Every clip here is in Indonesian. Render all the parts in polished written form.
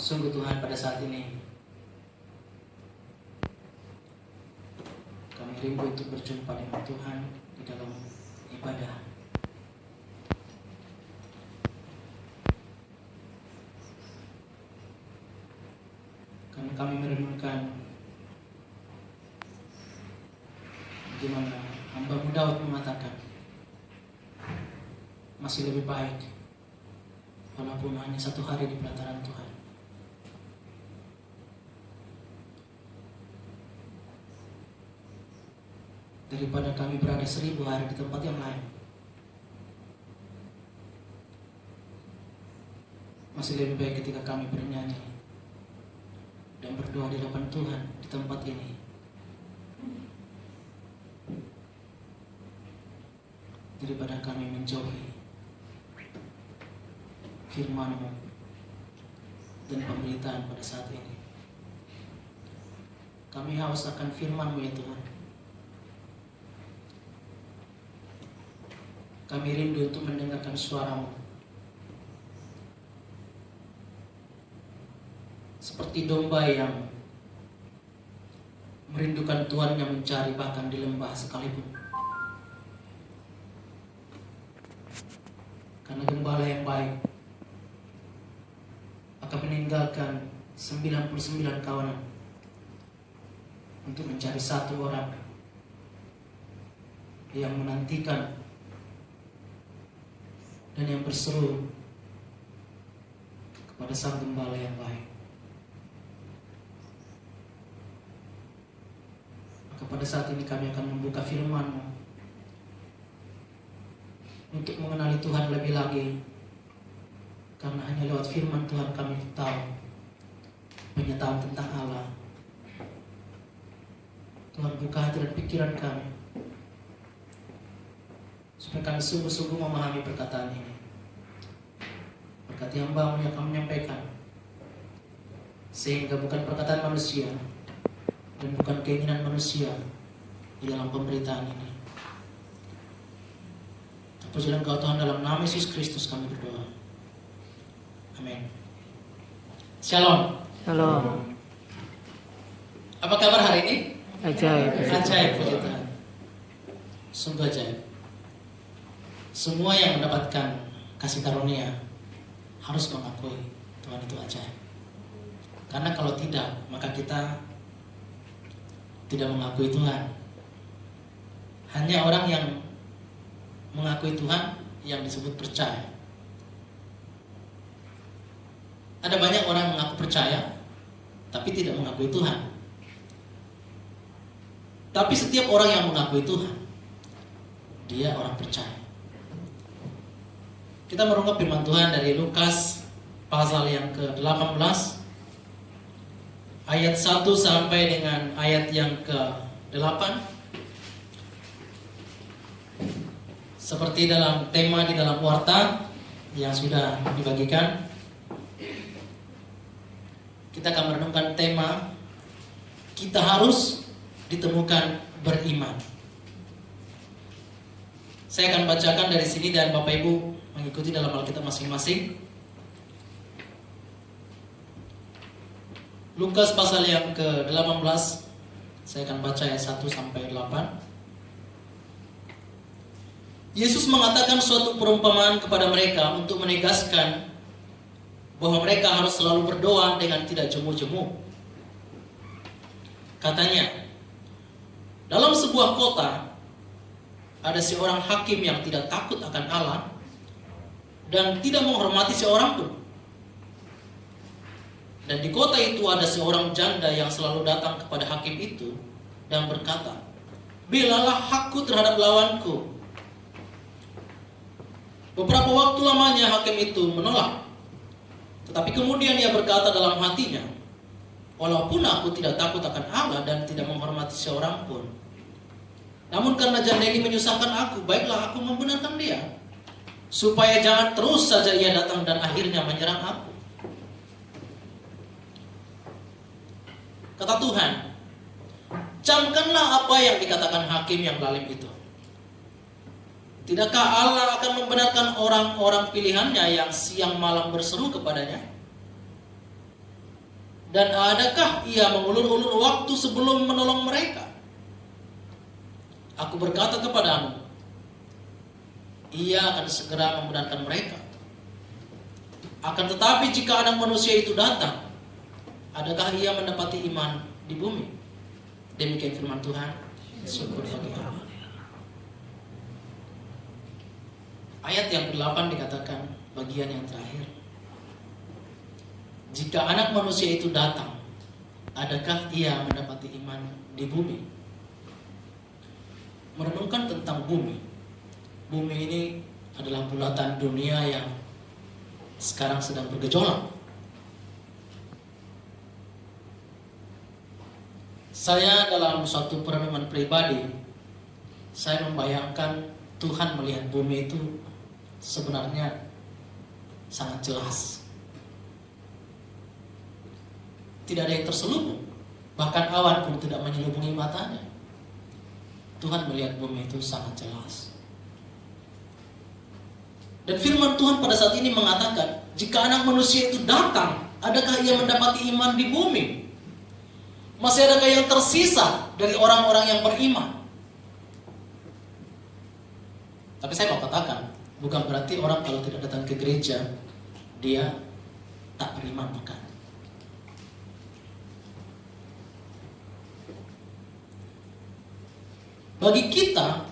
Sungguh Tuhan, pada saat ini kami rindu untuk berjumpa dengan Tuhan di dalam ibadah. Karena kami merenungkan bagaimana hamba-Mu Daud mengatakan, masih lebih baik walaupun hanya 1 hari di pelataran Tuhan, daripada kami berada 1000 hari di tempat yang lain. Masih lebih baik ketika kami bernyanyi dan berdoa di hadapan Tuhan di tempat ini, daripada kami menjauhi firman-Mu dan pemberitaan pada saat ini. Kami haus akan firman-Mu ya Tuhan. Kami rindu untuk mendengarkan suara-Mu, seperti domba yang merindukan Tuhan yang mencari bahkan di lembah sekalipun. Karena gembala yang baik akan meninggalkan 99 kawanan untuk mencari 1 orang yang menantikan dan yang berseru kepada sang gembala yang baik. Maka pada saat ini kami akan membuka firman-Mu untuk mengenali Tuhan lebih lagi, karena hanya lewat firman Tuhan kami tahu penyataan tentang Allah. Tuhan, buka hati dan pikiran kami supaya kami sungguh-sungguh memahami perkataan ini. Berkati hamba-Mu yang kami menyampaikan, sehingga bukan perkataan manusia dan bukan keinginan manusia di dalam pemberitaan ini. Terpujilah Engkau Tuhan, dalam nama Yesus Kristus kami berdoa. Amin. Shalom. Shalom. Apa kabar hari ini? Ajaib. Ajaib, puji Tuhan. Sungguh ajaib. Semua yang mendapatkan kasih karunia harus mengakui Tuhan itu ajaib. Karena kalau tidak, maka kita tidak mengakui Tuhan. Hanya orang yang mengakui Tuhan yang disebut percaya. Ada banyak orang mengaku percaya tapi tidak mengakui Tuhan. Tapi setiap orang yang mengakui Tuhan, dia orang percaya. Kita merungkap firman Tuhan dari Lukas pasal yang ke-18 ayat 1 sampai dengan ayat yang ke-8. Seperti dalam tema di dalam warta yang sudah dibagikan, kita akan merenungkan tema kita harus ditemukan beriman. Saya akan bacakan dari sini dan Bapak Ibu mengikuti dalam Alkitab masing-masing. Lukas pasal yang ke-18, saya akan baca ayat 1 sampai 8. Yesus mengatakan suatu perumpamaan kepada mereka untuk menegaskan bahwa mereka harus selalu berdoa dengan tidak jemu-jemu. Katanya, dalam sebuah kota ada seorang hakim yang tidak takut akan Allah dan tidak menghormati seorang pun. Dan di kota itu ada seorang janda yang selalu datang kepada hakim itu dan berkata, "Belalah hakku terhadap lawanku." Beberapa waktu lamanya hakim itu menolak. Tetapi kemudian ia berkata dalam hatinya, "Walaupun aku tidak takut akan Allah dan tidak menghormati seorang pun, namun karena janda ini menyusahkan aku, baiklah aku membenarkan dia, supaya jangan terus saja ia datang dan akhirnya menyerang aku." Kata Tuhan, "Camkanlah apa yang dikatakan hakim yang zalim itu. Tidakkah Allah akan membenarkan orang-orang pilihannya yang siang malam berseru kepadanya? Dan adakah ia mengulur-ulur waktu sebelum menolong mereka? Aku berkata kepadamu, ia akan segera membenarkan mereka. Akan tetapi jika Anak Manusia itu datang, adakah ia mendapati iman di bumi? Demikian firman Tuhan. Syukur bagi Allah. Ayat yang ke-8 dikatakan bagian yang terakhir. Jika Anak Manusia itu datang, adakah ia mendapati iman di bumi? Merenungkan tentang bumi. Bumi ini adalah bulatan dunia yang sekarang sedang bergejolak. Saya dalam suatu perenungan pribadi, saya membayangkan Tuhan melihat bumi itu sebenarnya sangat jelas. Tidak ada yang terselubung, bahkan awan pun tidak menyelubungi matanya. Tuhan melihat bumi itu sangat jelas. Dan firman Tuhan pada saat ini mengatakan, jika Anak Manusia itu datang, adakah ia mendapati iman di bumi? Masih adakah yang tersisa dari orang-orang yang beriman? Tapi saya mau katakan, bukan berarti orang kalau tidak datang ke gereja, dia tak beriman, bukan. Bagi kita,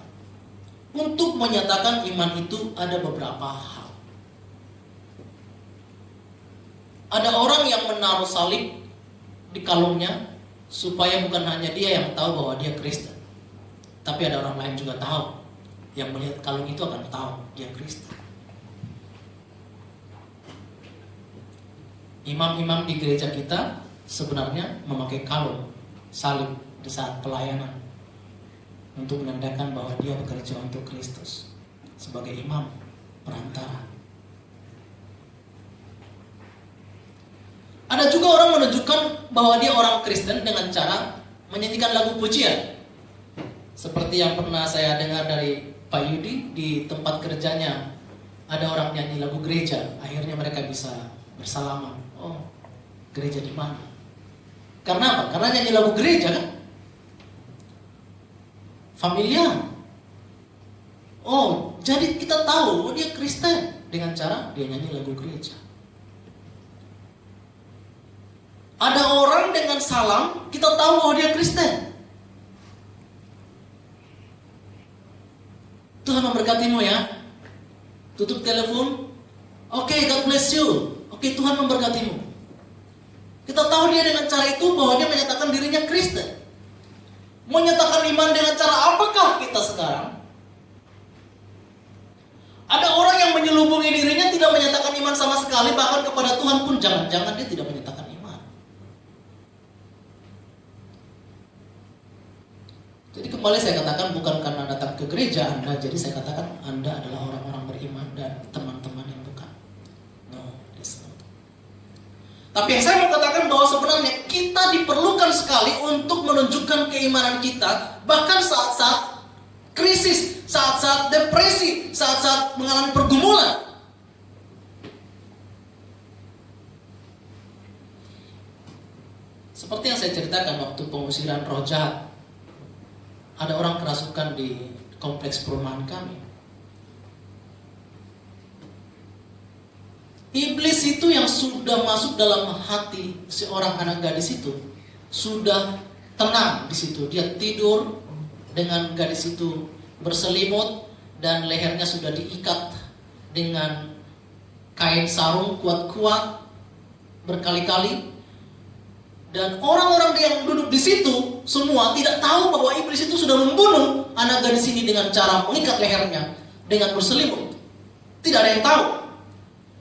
untuk menyatakan iman itu ada beberapa hal. Ada orang yang menaruh salib di kalungnya supaya bukan hanya dia yang tahu bahwa dia Kristen, tapi ada orang lain juga tahu. Yang melihat kalung itu akan tahu dia Kristen. Imam-imam di gereja kita sebenarnya memakai kalung salib di saat pelayanan untuk menandakan bahwa dia bekerja untuk Kristus sebagai imam perantara. Ada juga orang menunjukkan bahwa dia orang Kristen dengan cara menyanyikan lagu pujian. Seperti yang pernah saya dengar dari Pak Yudi di tempat kerjanya, ada orang nyanyi lagu gereja, akhirnya mereka bisa bersalaman. Oh, gereja di mana? Karena apa? Karena nyanyi lagu gereja kan? Familiar. Oh, jadi kita tahu oh, dia Kristen dengan cara dia nyanyi lagu gereja. Ada orang dengan salam, kita tahu bahwa dia Kristen. Tuhan memberkatimu ya. Tutup telepon. Oke, God bless you. Oke, Tuhan memberkatimu. Kita tahu dia dengan cara itu bahwa dia menyatakan dirinya Kristen. Menyatakan iman dengan cara apakah kita sekarang? Ada orang yang menyelubungi dirinya tidak menyatakan iman sama sekali, bahkan kepada Tuhan pun jangan-jangan dia tidak menyatakan iman. Jadi kembali saya katakan bukan karena datang ke gereja Anda, jadi saya katakan Anda adalah orang-orang beriman dan teman-teman yang bukan. No, that's not. Tapi yang saya mau katakan bahwa sebenarnya kita diperlukan sekali untuk menunjukkan keimanan kita, bahkan saat-saat krisis, saat-saat depresi, saat-saat mengalami pergumulan. Seperti yang saya ceritakan waktu pengusiran roh jahat. Ada orang kerasukan di kompleks perumahan kami. Iblis itu yang sudah masuk dalam hati seorang anak gadis itu sudah tenang di situ. Dia tidur dengan gadis itu berselimut dan lehernya sudah diikat dengan kain sarung kuat-kuat berkali-kali. Dan orang-orang yang duduk di situ semua tidak tahu bahwa iblis itu sudah membunuh anak gadis ini dengan cara mengikat lehernya dengan berselimut. Tidak ada yang tahu.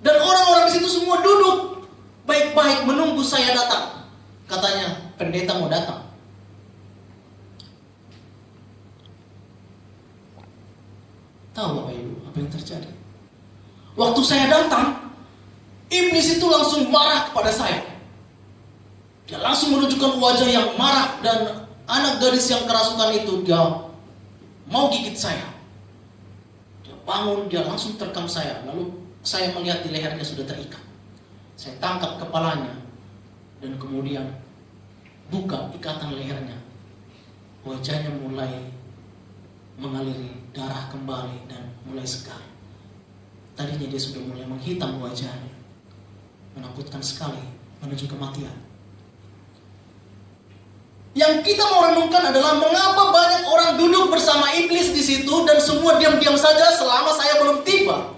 Dan orang-orang di situ semua duduk baik-baik menunggu saya datang. Katanya pendeta mau datang. Tahu Bapak Ibu apa yang terjadi? Waktu saya datang, iblis itu langsung marah kepada saya. Dia langsung menunjukkan wajah yang marah dan anak gadis yang kerasukan itu dia mau gigit saya. Dia bangun, dia langsung terkam saya. Lalu saya melihat di lehernya sudah terikat. Saya tangkap kepalanya. dan kemudian buka ikatan lehernya. Wajahnya mulai mengaliri darah kembali dan mulai segar. Tadinya dia sudah mulai menghitam wajahnya. Menakutkan sekali, menuju kematian. Yang kita mau renungkan adalah mengapa banyak orang duduk bersama iblis di situ dan semua diam-diam saja selama saya belum tiba.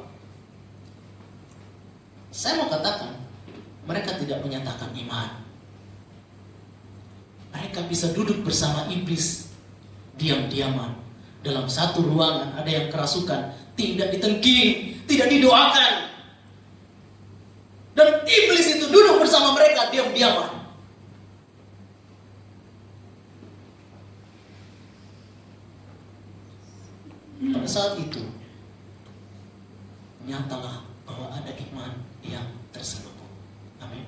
Saya mau katakan, mereka tidak menyatakan iman. Mereka bisa duduk bersama iblis diam-diaman dalam satu ruangan. Ada yang kerasukan, tidak ditengking, tidak didoakan. Dan iblis itu duduk bersama mereka diam-diaman. Pada saat itu, nyatalah bahwa ada iman yang terselubung. Amin.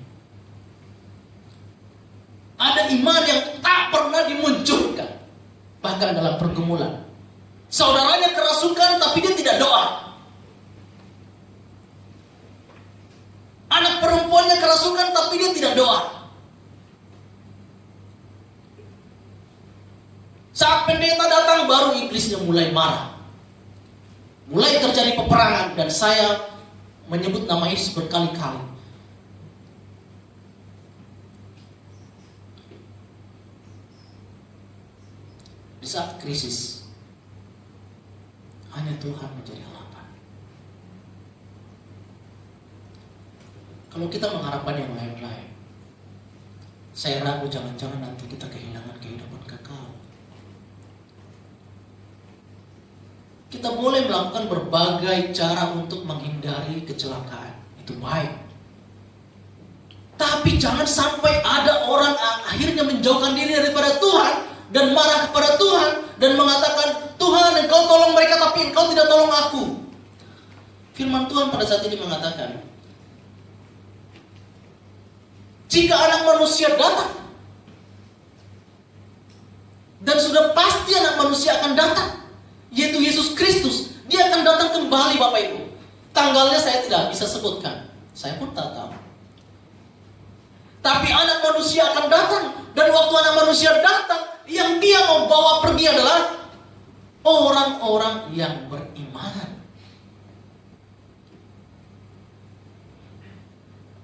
Ada iman yang tak pernah dimunculkan, bahkan dalam pergumulan. Saudaranya kerasukan tapi dia tidak doa. Anak perempuannya kerasukan tapi dia tidak doa. Saat pendeta datang baru iblisnya mulai marah. Mulai terjadi peperangan dan saya menyebut nama Yesus berkali-kali. Di saat krisis, hanya Tuhan menjadi harapan. Kalau kita mengharapkan yang lain-lain, saya ragu jangan-jangan nanti kita kehilangan kehidupan kekal. Kita boleh melakukan berbagai cara untuk menghindari kecelakaan. Itu baik. Tapi jangan sampai ada orang akhirnya menjauhkan diri daripada Tuhan dan marah kepada Tuhan dan mengatakan, Tuhan, Engkau tolong mereka tapi Engkau tidak tolong aku. Firman Tuhan pada saat ini mengatakan, jika anak manusia datang, dan sudah pasti anak manusia akan datang, yaitu Yesus Kristus, dia akan datang kembali Bapak Ibu. Tanggalnya saya tidak bisa sebutkan, saya pun tak tahu. Tapi anak manusia akan datang, dan waktu anak manusia datang, yang dia mau bawa pergi adalah orang-orang yang beriman.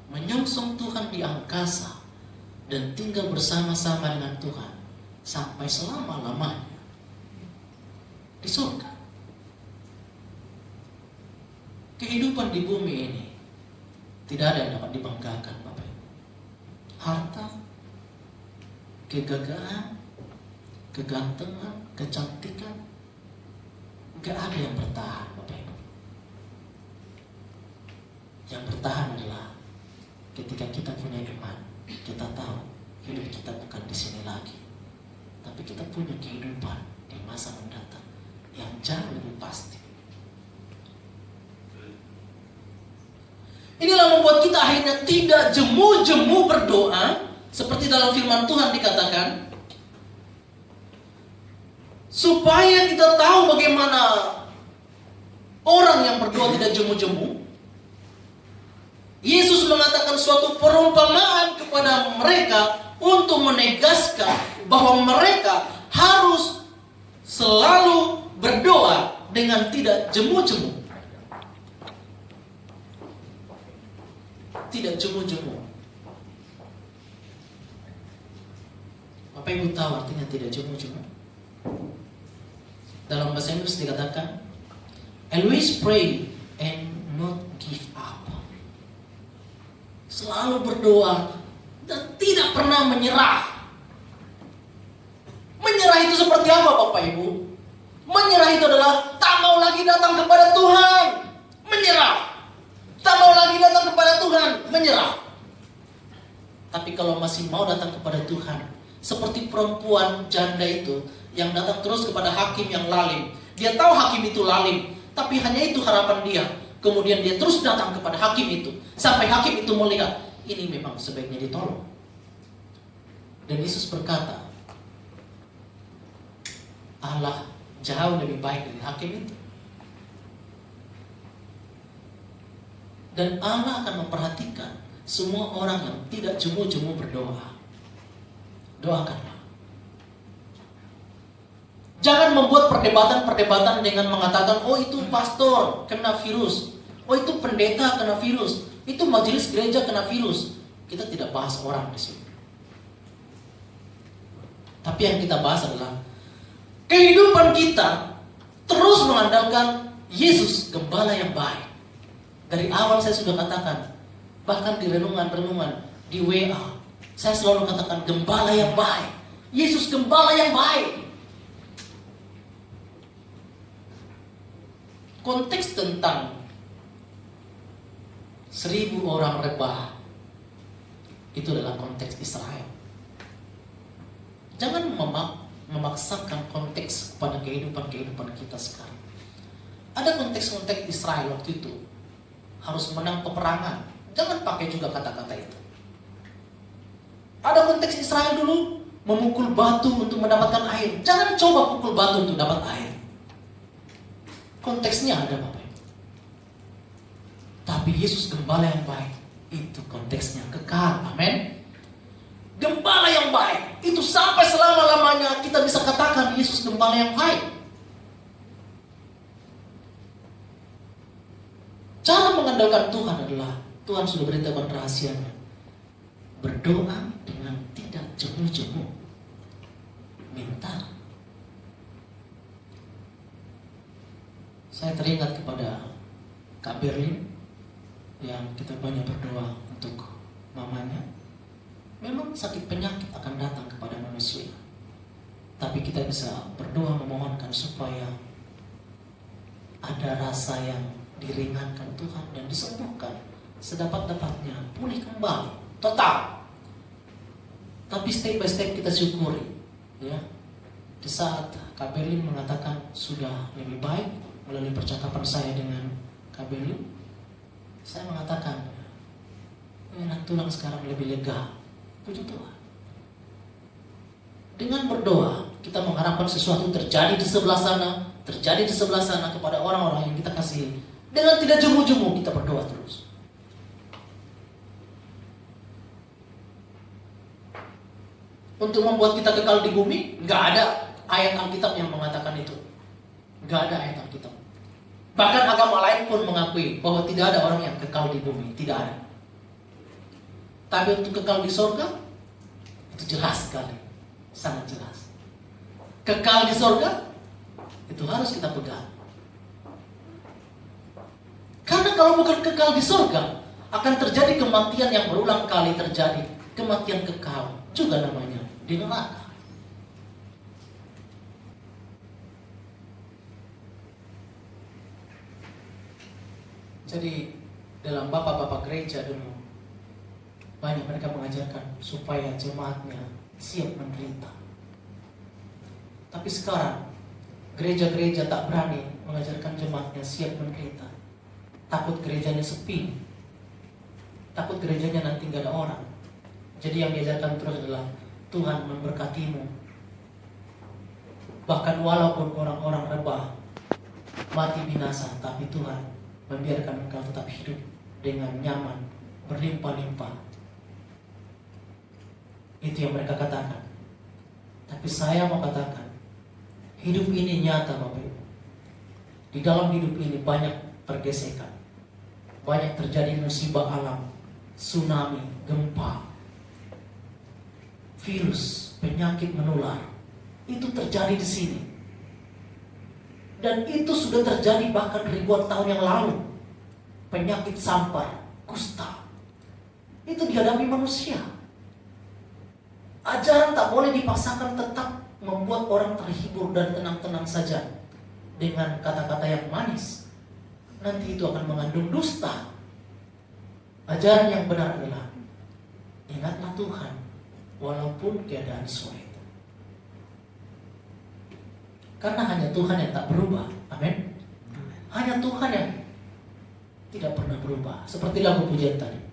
Menyongsong Tuhan di angkasa dan tinggal bersama-sama dengan Tuhan sampai selama-lamanya di surga. Kehidupan di bumi ini tidak ada yang dapat dibanggakan, Bapak Ibu. Harta, kegagahan, kegantengan, kecantikan, gak ada yang bertahan, Bapak Ibu. Yang bertahan adalah ketika kita punya iman, kita tahu hidup kita bukan di sini lagi, tapi kita punya kehidupan di masa mendatang yang jauh lebih pasti. Inilah membuat kita akhirnya tidak jemu-jemu berdoa, seperti dalam firman Tuhan dikatakan, supaya kita tahu bagaimana orang yang berdoa tidak jemu-jemu. Yesus mengatakan suatu perumpamaan kepada mereka untuk menegaskan bahwa mereka harus selalu berdoa dengan tidak jemu-jemu. Tidak jemu-jemu. Bapak Ibu tahu artinya tidak jemu-jemu? Dalam bahasa Inggris dikatakan, always pray and not give up. Selalu berdoa dan tidak pernah menyerah. Menyerah itu seperti apa Bapak Ibu? Menyerah itu adalah tak mau lagi datang kepada Tuhan. Menyerah. Tak mau lagi datang kepada Tuhan. Menyerah. Tapi kalau masih mau datang kepada Tuhan, seperti perempuan janda itu yang datang terus kepada hakim yang lalim. Dia tahu hakim itu lalim, tapi hanya itu harapan dia. Kemudian dia terus datang kepada hakim itu, sampai hakim itu melihat ini memang sebaiknya ditolong. Dan Yesus berkata, Allah jauh lebih baik dari hakim itu. Dan Allah akan memperhatikan semua orang yang tidak jemu-jemu berdoa. Doakanlah. Jangan membuat perdebatan-perdebatan dengan mengatakan, oh itu pastor kena virus, oh itu pendeta kena virus, itu majelis gereja kena virus. Kita tidak bahas orang di sini. Tapi yang kita bahas adalah kehidupan kita terus mengandalkan Yesus, gembala yang baik. Dari awal saya sudah katakan, bahkan di renungan-renungan, di WA, saya selalu katakan gembala yang baik. Yesus gembala yang baik. Konteks tentang 1.000 orang rebah itu adalah konteks Israel. Jangan memaksakan konteks pada kehidupan kita sekarang. Ada konteks-konteks Israel waktu itu harus menang peperangan. Jangan pakai juga kata-kata itu. Ada konteks Israel dulu memukul batu untuk mendapatkan air. Jangan coba pukul batu untuk dapat air. Konteksnya ada Bapak. Tapi Yesus gembala yang baik, itu konteksnya kekal. Amin. Gembala yang baik, itu sampai selama-lamanya kita bisa katakan Yesus gembala yang baik. Cara mengandalkan Tuhan adalah Tuhan sudah beritahukan rahasianya. Berdoa dengan tidak jemu-jemu. Minta. Saya teringat kepada Kak Berlin yang kita banyak berdoa untuk mamanya. Memang sakit penyakit akan datang kepada manusia, tapi kita bisa berdoa memohonkan supaya ada rasa yang diringankan Tuhan dan disembuhkan sedapat-dapatnya, pulih kembali total. Tapi step by step kita syukuri, ya. Di saat Kak Berlin mengatakan sudah lebih baik melalui percakapan saya dengan Kak Berlin, saya mengatakan tulang sekarang lebih lega. Puji Tuhan. Dengan berdoa, kita mengharapkan sesuatu terjadi di sebelah sana, terjadi di sebelah sana kepada orang-orang yang kita kasihi. Dengan tidak jemu-jemu kita berdoa terus. Untuk membuat kita kekal di bumi, nggak ada ayat Alkitab yang mengatakan itu. Nggak ada ayat Alkitab. Bahkan agama lain pun mengakui bahwa tidak ada orang yang kekal di bumi, tidak ada. Tapi untuk kekal di surga, itu jelas sekali, sangat jelas. Kekal di surga, itu harus kita pegang. Karena kalau bukan kekal di surga, akan terjadi kematian yang berulang kali terjadi. Kematian kekal, juga namanya, di neraka. Jadi, dalam bapak-bapak gereja dulu, banyak mereka mengajarkan supaya jemaatnya siap menderita. Tapi sekarang gereja-gereja tak berani mengajarkan jemaatnya siap menderita. Takut gerejanya sepi, takut gerejanya nanti gak ada orang. Jadi yang diajarkan terus adalah Tuhan memberkatimu. Bahkan walaupun orang-orang rebah mati binasa, tapi Tuhan membiarkan engkau tetap hidup dengan nyaman, berlimpah-limpah. Itu yang mereka katakan. Tapi saya mau katakan, hidup ini nyata Bapak Ibu. Di dalam hidup ini banyak pergesekan, banyak terjadi musibah alam, tsunami, gempa, virus, penyakit menular. Itu terjadi di sini. Dan itu sudah terjadi bahkan ribuan tahun yang lalu. Penyakit sampar, kusta, itu dihadapi manusia. Ajaran tak boleh dipaksakan, tetap membuat orang terhibur dan tenang-tenang saja dengan kata-kata yang manis. Nanti itu akan mengandung dusta. Ajaran yang benar adalah ingatlah Tuhan walaupun keadaan sulit. Karena hanya Tuhan yang tak berubah. Amin. Hanya Tuhan yang tidak pernah berubah. Seperti lagu pujian tadi.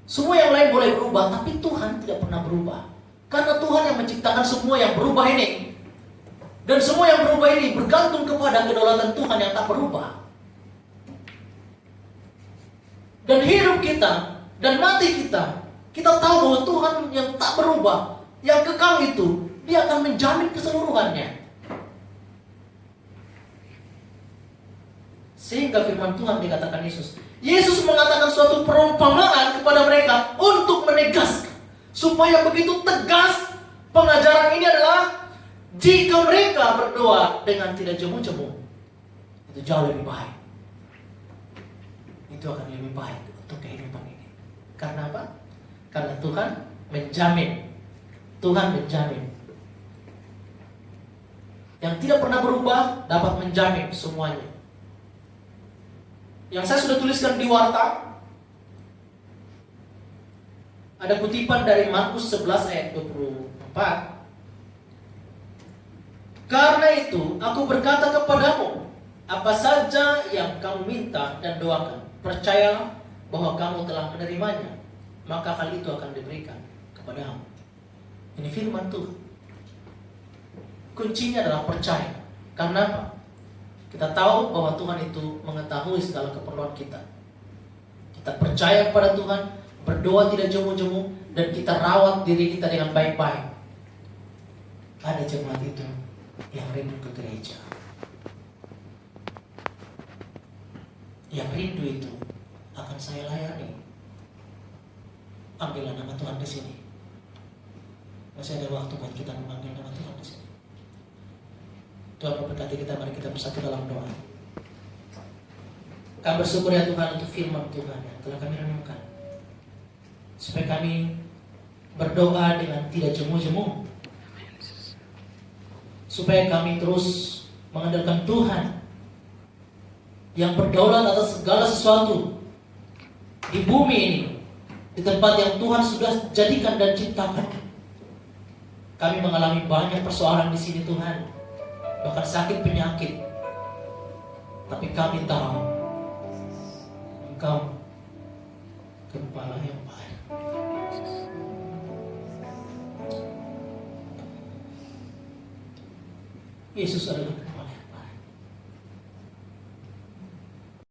Semua yang lain boleh berubah, tapi Tuhan tidak pernah berubah. Karena Tuhan yang menciptakan semua yang berubah ini. Dan semua yang berubah ini bergantung kepada kedaulatan Tuhan yang tak berubah. dan hidup kita dan mati kita, kita tahu bahwa Tuhan yang tak berubah, yang kekal itu, Dia akan menjamin keseluruhannya. Sehingga firman Tuhan dikatakan Yesus. Yesus mengatakan suatu perumpamaan kepada mereka untuk menegaskan, supaya begitu tegas pengajaran ini adalah jika mereka berdoa dengan tidak jemu-jemu, itu jauh lebih baik. Itu akan lebih baik untuk kehidupan ini. Karena apa? Karena Tuhan menjamin. Tuhan menjamin. Yang tidak pernah berubah dapat menjamin semuanya. Yang saya sudah tuliskan di warta, ada kutipan dari Markus 11 ayat 24. Karena itu aku berkata kepadamu, apa saja yang kamu minta dan doakan, percayalah bahwa kamu telah menerimanya, maka hal itu akan diberikan kepadamu. Ini firman Tuhan. Kuncinya adalah percaya. Karena apa? Kita tahu bahwa Tuhan itu mengetahui segala keperluan kita. Kita percaya kepada Tuhan, berdoa tidak jemu-jemu, dan kita rawat diri kita dengan baik-baik. Ada jemaat itu yang rindu ke gereja. Yang rindu itu akan saya layani. Panggillah nama Tuhan di sini. Masih ada waktu buat kita memanggil nama Tuhan di sini. Tuhan memberkati kita, mari kita bersatu dalam doa. Kami bersyukur ya Tuhan untuk firman Tuhan yang telah kami renungkan, supaya kami berdoa dengan tidak jemu-jemu, supaya kami terus mengandalkan Tuhan yang berdaulat atas segala sesuatu di bumi ini, di tempat yang Tuhan sudah jadikan dan ciptakan. Kami mengalami banyak persoalan di sini Tuhan, bahkan sakit penyakit, tapi kami tahu Engkau Gembala yang baik. Yesus adalah